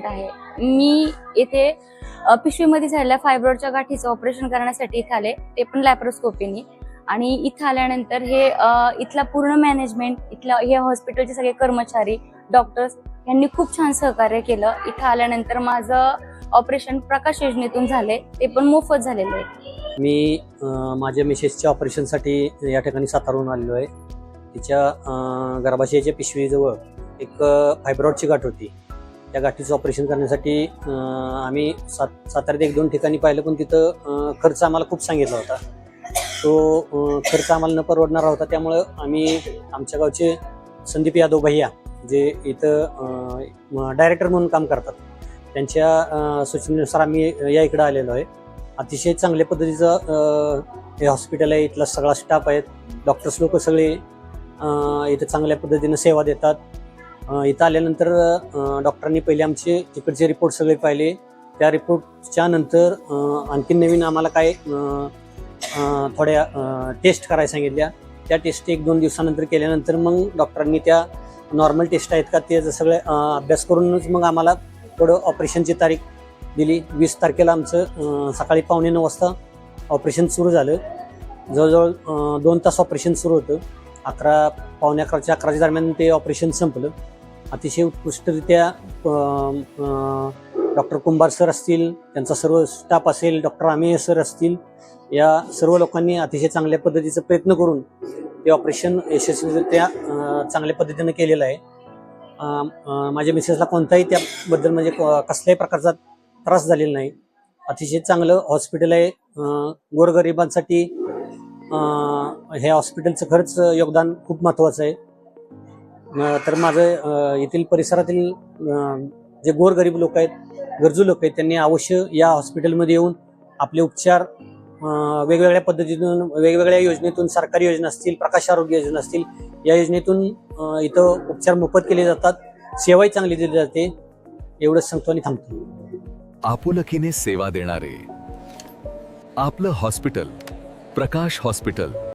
आहे. मी येथे पिशवीमध्ये झालेल्या फायब्रॉइडच्या गाठीचं ऑपरेशन करण्यासाठी इथे आले, ते पण लॅप्रोस्कोपीनी. आणि इथं आल्यानंतर हे इथला पूर्ण मॅनेजमेंट, इथला हे हॉस्पिटलचे सगळे कर्मचारी, डॉक्टर्स यांनी खूप छान सहकार्य केलं. इथं आल्यानंतर माझं ऑपरेशन प्रकाश योजनेतून झाले, ते पण मोफत झालेलं आहे. मी माझ्या मिसेसच्या ऑपरेशनसाठी या ठिकाणी सातारहून आलेलो आहे. तिच्या गर्भाशयाच्या पिशवीजवळ एक फायब्रॉइडची गाठ होती. त्या गाठीचं ऑपरेशन करण्यासाठी आम्ही साताऱ्यात 1-2 ठिकाणी पाहिलं, पण तिथं खर्च आम्हाला खूप सांगितला होता. तो खर्च आम्हाला न परवडणारा होता. त्यामुळं आम्ही आमच्या गावचे संदीप यादव भैया, जे इथं डायरेक्टर म्हणून काम करतात, त्यांच्या सूचनेनुसार आम्ही या इकडं आलेलो आहे. अतिशय चांगल्या पद्धतीचं हे हॉस्पिटल आहे. इथला सगळा स्टाफ आहेत, डॉक्टर्स लोक सगळे इथं चांगल्या पद्धतीनं सेवा देतात. इथं आल्यानंतर डॉक्टरांनी पहिले आमचे तिकडचे रिपोर्ट सगळे पाहिले. त्या रिपोर्टच्या नंतर आणखीन नवीन आम्हाला काय थोड्या टेस्ट करायला सांगितल्या. त्या टेस्ट 1-2 दिवसानंतर केल्यानंतर मग डॉक्टरांनी त्या नॉर्मल टेस्ट आहेत का ते सगळे अभ्यास करूनच मग आम्हाला थोडं ऑपरेशनची तारीख दिली. 20 तारखेला आमचं सकाळी 9:15 वाजता ऑपरेशन सुरू झालं. जवळजवळ 2 तास ऑपरेशन सुरू होतं. 11:15-11:15 दरम्यान ते ऑपरेशन संपलं. अतिशय उत्कृष्टरित्या डॉक्टर कुंभार सर असतील, त्यांचा सर्व स्टाफ असेल, डॉक्टर आमेय सर असतील, या सर्व लोकांनी अतिशय चांगल्या पद्धतीचा प्रयत्न करून ते ऑपरेशन यशस्वीरित्या चांगल्या पद्धतीनं केलेलं आहे. माझ्या मिसेसला कोणताही त्याबद्दल म्हणजे कसल्याही प्रकारचा त्रास झालेला नाही. अतिशय चांगलं हॉस्पिटल आहे. गोरगरिबांसाठी हे हॉस्पिटलचं खरंच योगदान खूप महत्त्वाचं आहे. तर माझं येथील परिसरातील जे गोरगरीब लोक आहेत, गरजू लोक आहेत, त्यांनी अवश्य या हॉस्पिटलमध्ये येऊन आपले उपचार वेगवेगळ्या पद्धतीतून, वेगवेगळ्या योजनेतून, सरकारी योजना असतील, प्रकाश आरोग्य योजना असतील, या योजनेतून इथं उपचार मोफत केले जातात. सेवाही चांगली दिली जाते. एवढंच सांगतो आणि थांबतो. आपुलकीने सेवा देणारे आपलं हॉस्पिटल, प्रकाश हॉस्पिटल.